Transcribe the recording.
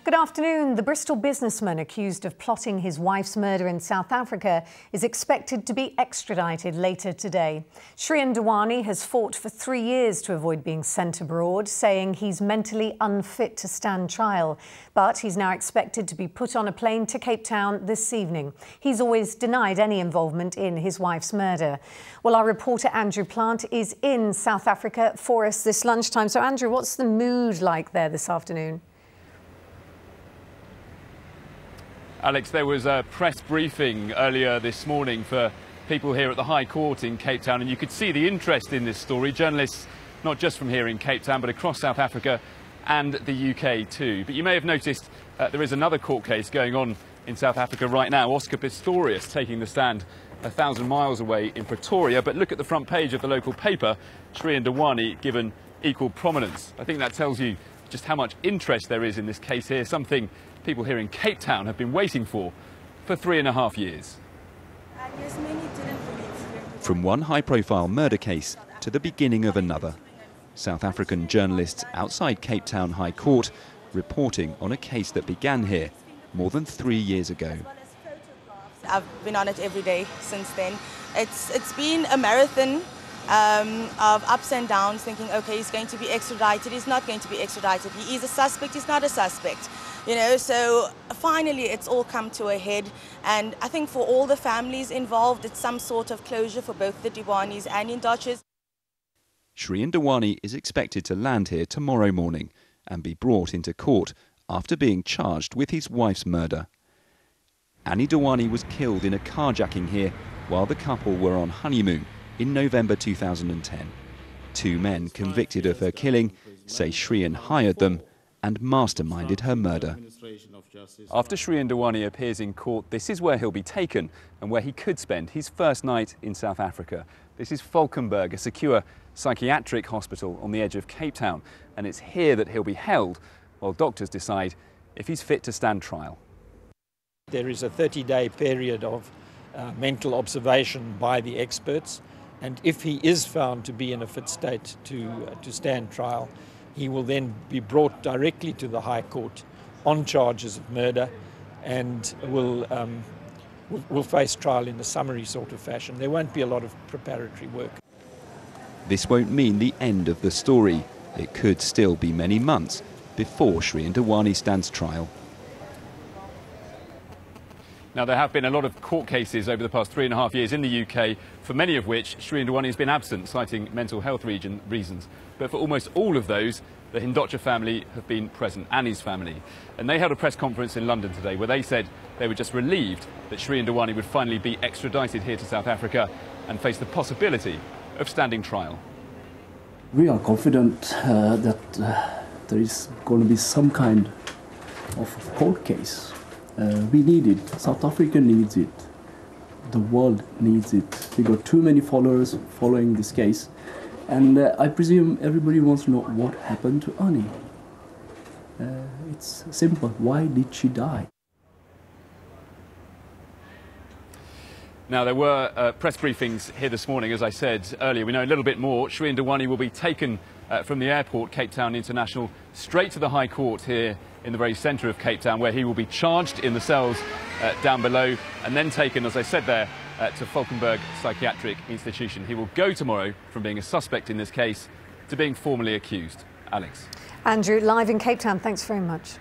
Good afternoon. The Bristol businessman accused of plotting his wife's murder in South Africa is expected to be extradited later today. Shrien Dewani has fought for 3 years to avoid being sent abroad, saying he's mentally unfit to stand trial. But he's now expected to be put on a plane to Cape Town this evening. He's always denied any involvement in his wife's murder. Well, our reporter Andrew Plant is in South Africa for us this lunchtime. So, Andrew, what's the mood like there this afternoon? Alex, there was a press briefing earlier this morning for people here at the High Court in Cape Town, and you could see the interest in this story. Journalists, not just from here in Cape Town, but across South Africa and the UK too. But you may have noticed there is another court case going on in South Africa right now. Oscar Pistorius taking the stand 1,000 miles away in Pretoria. But look at the front page of the local paper, Shrien Dewani given equal prominence. I think that tells you just how much interest there is in this case here, something people here in Cape Town have been waiting for 3.5 years. From one high-profile murder case to the beginning of another, South African journalists outside Cape Town High Court reporting on a case that began here more than 3 years ago. I've been on it every day since then. It's been a marathon of ups and downs, thinking, okay, he's going to be extradited, he's not going to be extradited, he is a suspect, he's not a suspect. You know, so finally it's all come to a head, and I think for all the families involved, it's some sort of closure for both the Dewanis and Indoches. Shrien Dewani is expected to land here tomorrow morning and be brought into court after being charged with his wife's murder. Annie Dewani was killed in a carjacking here while the couple were on honeymoon in November 2010. Two men convicted of her killing say Shrien hired them and masterminded her murder. After Shrien Dewani appears in court, this is where he'll be taken and where he could spend his first night in South Africa. This is Valkenburg, a secure psychiatric hospital on the edge of Cape Town, and it's here that he'll be held while doctors decide if he's fit to stand trial. There is a 30-day period of mental observation by the experts, and if he is found to be in a fit state to stand trial, he will then be brought directly to the High Court on charges of murder and will face trial in a summary sort of fashion. There won't be a lot of preparatory work. This won't mean the end of the story. It could still be many months before Shrien Dewani stands trial. Now, there have been a lot of court cases over the past 3.5 years in the UK, for many of which Shrien Dewani has been absent, citing mental health reasons. But for almost all of those, the Hindocha family have been present, Annie's family. And they held a press conference in London today where they said they were just relieved that Shrien Dewani would finally be extradited here to South Africa and face the possibility of standing trial. We are confident that there is going to be some kind of court case. We need it. South Africa needs it. The world needs it. We got too many followers following this case, and I presume everybody wants to know what happened to Annie. It's simple. Why did she die? Now, there were press briefings here this morning, as I said earlier. We know a little bit more. Shrien Dewani will be taken from the airport, Cape Town International, straight to the High Court here in the very centre of Cape Town, where he will be charged in the cells down below and then taken, as I said there, to Valkenburg Psychiatric Institution. He will go tomorrow from being a suspect in this case to being formally accused. Alex. Andrew, live in Cape Town, thanks very much.